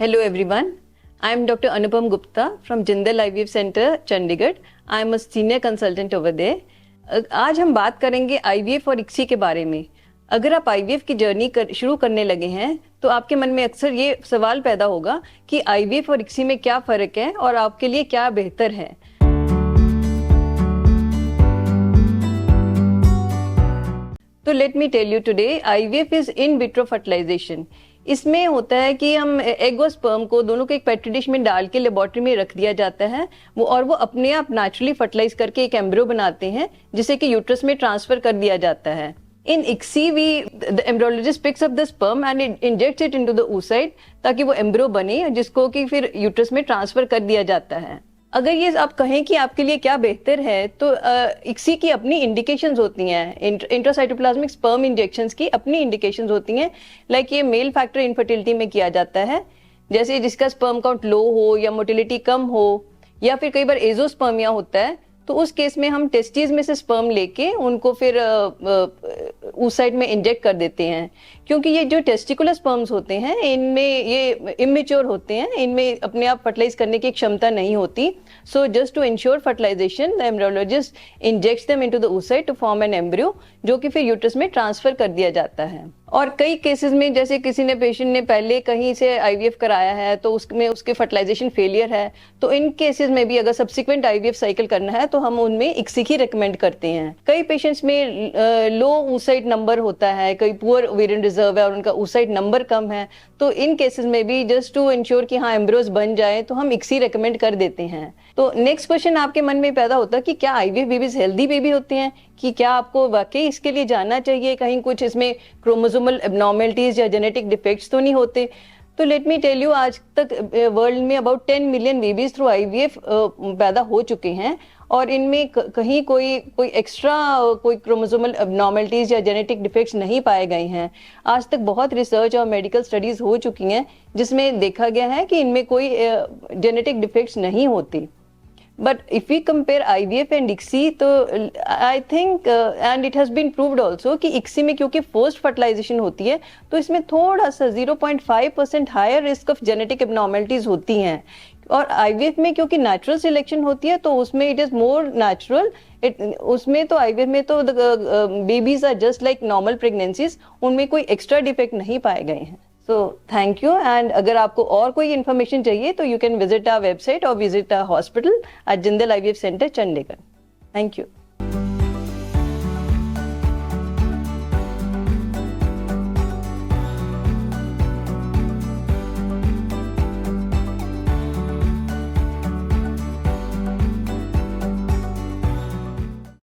Hello everyone, I am Dr. Anupam Gupta from Jindal IVF Center, Chandigarh. I am a senior consultant over there. आज हम बात करेंगे IVF और ICSI के बारे में। अगर आप IVF की जर्नी शुरू करने लगे हैं तो आपके मन में अक्सर ये सवाल पैदा होगा कि IVF और ICSI में क्या फ़र्क है और आपके लिए क्या बेहतर है। तो let me tell you today, IVF is in vitro fertilization. इसमें होता है कि हम एग और स्पर्म को दोनों को एक पेट्री डिश में डाल के लेबोरेटरी में रख दिया जाता है वो अपने आप नेचुरली फर्टिलाइज करके एक एम्ब्रियो बनाते हैं जिसे कि यूट्रस में ट्रांसफर कर दिया जाता है। In ICSI, the embryologist picks up the sperm and it injects it into the oocyte ताकि वो एम्ब्रियो बने जिसको कि फिर यूट्रस में ट्रांसफर कर दिया जाता है। अगर ये आप कहें कि आपके लिए क्या बेहतर है तो ICSI की अपनी इंडिकेशंस होती हैं, इंट्रासाइटोप्लाज्मिक स्पर्म इंजेक्शंस की अपनी इंडिकेशंस होती हैं। लाइक ये मेल फैक्टर इनफर्टिलिटी में किया जाता है, जैसे जिसका स्पर्म काउंट लो हो या मोटिलिटी कम हो या फिर कई बार एजोस्पर्मिया होता है, तो उस केस में हम टेस्टिस में से स्पर्म लेके उनको फिर oocyte में इंजेक्ट कर देते हैं। क्योंकि ये जो टेस्टिकुलर स्पर्म्स होते हैं इनमें ये इमेच्योर होते हैं, इनमें अपने आप फर्टिलाइज करने की क्षमता नहीं होती। So just to ensure fertilization the embryologist injects them into the oocyte to form an embryo जो कि फिर यूट्रस में ट्रांसफर कर दिया जाता है। और कई केसेस में जैसे किसी ने पेशेंट ने पहले कहीं से IVF कराया है तो उसमें उसके फर्टिलाइजेशन फेलियर है, तो इन केसेस में भी अगर सब्सिक्वेंट IVF साइकिल करना है तो हम उनमें ICSI ही रिकमेंड करते हैं। कई पेशेंट्स में लो oocyte नंबर होता है, कई पुअर ओवेरियन रिजर्व है और उनका oocyte नंबर कम है, तो इन केसेस में भी जस्ट टू इंश्योर कि हाँ एम्ब्रियोज बन जाए तो हम ICSI रिकमेंड कर देते हैं। तो नेक्स्ट क्वेश्चन आपके मन में पैदा होता है कि क्या IVF बेबीज हेल्दी बेबी होते हैं, कि क्या आपको वाकई इसके लिए जानना चाहिए, कहीं कुछ इसमें क्रोमोसोमल एब्नॉर्मलिटीज या जेनेटिक डिफेक्ट्स तो नहीं होते। तो लेट मी टेल यू, आज तक वर्ल्ड में about 10 million babies through IVF पैदा हो चुके हैं और इनमें कहीं कोई एक्स्ट्रा कोई क्रोमोसोमल एब्नॉर्मलिटीज या जेनेटिक डिफेक्ट्स नहीं पाए गए हैं। आज तक बहुत रिसर्च और मेडिकल स्टडीज हो चुकी हैं जिसमें देखा गया है कि इनमें कोई जेनेटिक डिफेक्ट्स नहीं होती। But if we compare IVF and ICSI, तो I think and it has been proved also कि ICSI में क्योंकि forced fertilization होती है तो इसमें थोड़ा सा 0.5% higher risk of genetic abnormalities होती हैं। और IVF में क्योंकि natural selection होती है तो उसमें it is more natural। उसमें तो IVF में तो babies are just like normal pregnancies, उनमें कोई extra defect नहीं पाए गए हैं। So thank you, and अगर आपको और कोई इन्फॉर्मेशन चाहिए तो you can visit our website or visit our hospital at Jindal IVF Center, Chandigarh. Thank you.